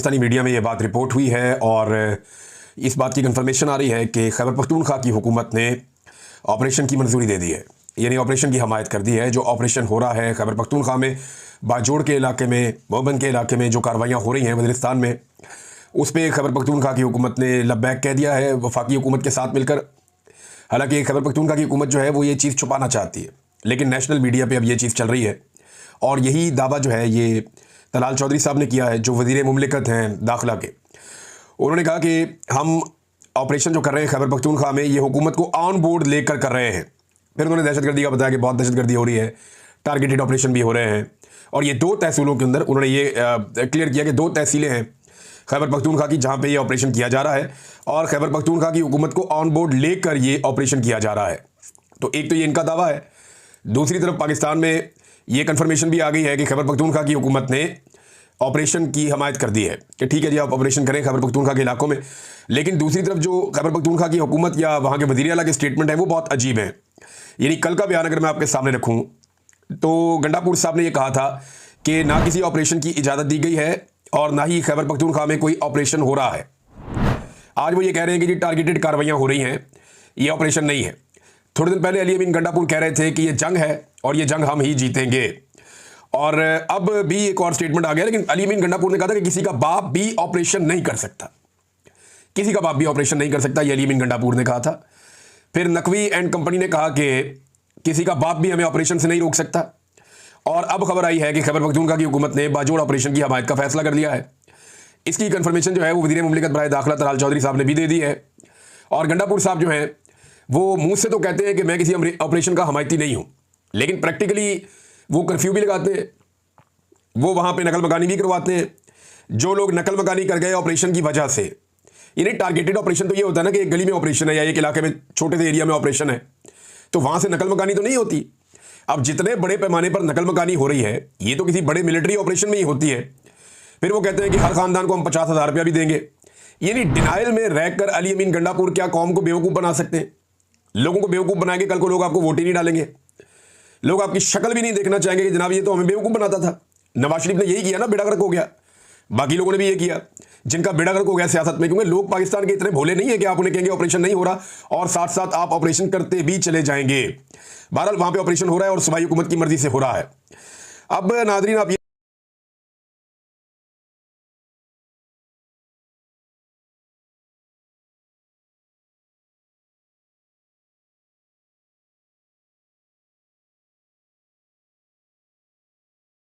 Pakistani media में ये बात रिपोर्ट हुई है और इस बात की कंफर्मेशन आ रही है कि खैबर पख्तूनख्वा की हुकूमत ने ऑपरेशन की मंजूरी दे दी है, यानी ऑपरेशन की हमायत कर दी है। जो ऑपरेशन हो रहा है खैबर पख्तूनख्वा में, बाजोड़ के इलाके में, मोहबंद के इलाके में जो कार्रवाइयाँ हो रही हैं वज़ीरिस्तान में, उस पर खैबर पख्तूनख्वा की हुकूमत ने लब्बैक कह दिया है वफाकी हुकूमत के साथ मिलकर। हालांकि खैबर पख्तूनख्वा की हुकूमत जो है वो ये चीज़ छुपाना चाहती है, लेकिन नेशनल मीडिया पे अब ये चीज़ चल रही है और यही दावा जो है ये तलाल चौधरी साहब ने किया है, जो वज़ीर मुमलिकत हैं दाखिला के। उन्होंने कहा कि हम ऑपरेशन जो कर रहे हैं खैबर पख्तूनख्वा में, ये हुकूमत को ऑन बोर्ड लेकर कर रहे हैं। फिर उन्होंने दहशतगर्दी का बताया कि बहुत दहशतगर्दी हो रही है, टारगेटेड ऑपरेशन भी हो रहे हैं। और ये 2 तहसीलों के अंदर उन्होंने ये क्लियर किया कि 2 तहसीलें हैं खैबर पख्तूनख्वा की जहाँ पे ये ऑपरेशन किया जा रहा है और खैबर पख्तूनख्वा की हुकूमत को ऑन बोर्ड लेकर ये ऑपरेशन किया जा रहा है। तो एक तो ये इनका दावा है, दूसरी तरफ पाकिस्तान में ये कन्फर्मेशन भी आ गई है कि खैबर पख्तूनख्वा की हुकूमत ने ऑपरेशन की हमायत कर दी है कि ठीक है जी आप ऑपरेशन करें खैबर पख्तूनख्वा के इलाकों में। लेकिन दूसरी तरफ जो खैबर पख्तूनख्वा की हुकूमत या वहाँ के वज़ीर आला के स्टेटमेंट है वो बहुत अजीब है। यानी कल का बयान अगर मैं आपके सामने रखूँ तो गंडापुर साहब ने ये कहा था कि ना किसी ऑपरेशन की इजाज़त दी गई है और ना ही खैबर पख्तूनख्वा में कोई ऑपरेशन हो रहा है। आज वो ये कह रहे हैं कि जी टारगेटेड कार्रवाइयाँ हो रही हैं, ये ऑपरेशन नहीं है। थोड़े दिन पहले अली अमीन गंडापुर कह रहे थे कि ये जंग है और ये जंग हम ही जीतेंगे। और अब भी एक और स्टेटमेंट आ गया, लेकिन अली अमीन गंडापुर ने कहा था कि किसी का बाप भी ऑपरेशन नहीं कर सकता, किसी का बाप भी ऑपरेशन नहीं कर सकता, ये अली अमीन गंडापुर ने कहा था। फिर नकवी एंड कंपनी ने कहा कि किसी का बाप भी हमें ऑपरेशन से नहीं रोक सकता। और अब खबर आई है कि खैबर पख्तूनख्वा की हुकूमत ने बाजोड़ ऑपरेशन की हमायत का फैसला कर लिया है। इसकी कंफर्मेशन जो है वो वज़ीर मुमलिकत बराए दाखिला तलाल चौधरी साहब ने भी दे दी है। और गंडापुर साहब जो हैं वो मुंह से तो कहते हैं कि मैं किसी ऑपरेशन का हमायती नहीं हूं, लेकिन प्रैक्टिकली वो कर्फ्यू भी लगाते हैं, वो वहां पे नकल मकानी भी करवाते हैं। जो लोग नकल मकानी कर गए ऑपरेशन की वजह से, यानी टारगेटेड ऑपरेशन तो ये होता है ना कि एक गली में ऑपरेशन है या एक इलाके में छोटे से एरिया में ऑपरेशन है, तो वहां से नकल मकानी तो नहीं होती। अब जितने बड़े पैमाने पर नकल मकानी हो रही है ये तो किसी बड़े मिलिट्री ऑपरेशन में ही होती है। फिर वो कहते हैं कि हर खानदान को हम 50,000 रुपया भी देंगे। यानी डिनाइल में रहकर अली अमीन गंडापुर क्या कौम को बेवकूफ़ बना सकते हैं? लोगों को बेवकूफ़ बनाएंगे, कल को लोग आपको वोट ही नहीं डालेंगे, लोग आपकी शक्ल भी नहीं देखना चाहेंगे कि जनाब ये तो हमें बेवकूफ़ बनाता था। नवाज शरीफ ने यही किया ना, बेड़ा गर्क हो गया। बाकी लोगों ने भी ये किया जिनका बेड़ा गर्क हो गया सियासत में, क्योंकि लोग पाकिस्तान के इतने भोले नहीं है कि आप उन्हें कहेंगे ऑपरेशन नहीं हो रहा और साथ साथ आप ऑपरेशन करते भी चले जाएंगे। बहरहाल वहां पे ऑपरेशन हो रहा है और सूबाई हुकूमत की मर्जी से हो रहा है। अब नाजरीन आप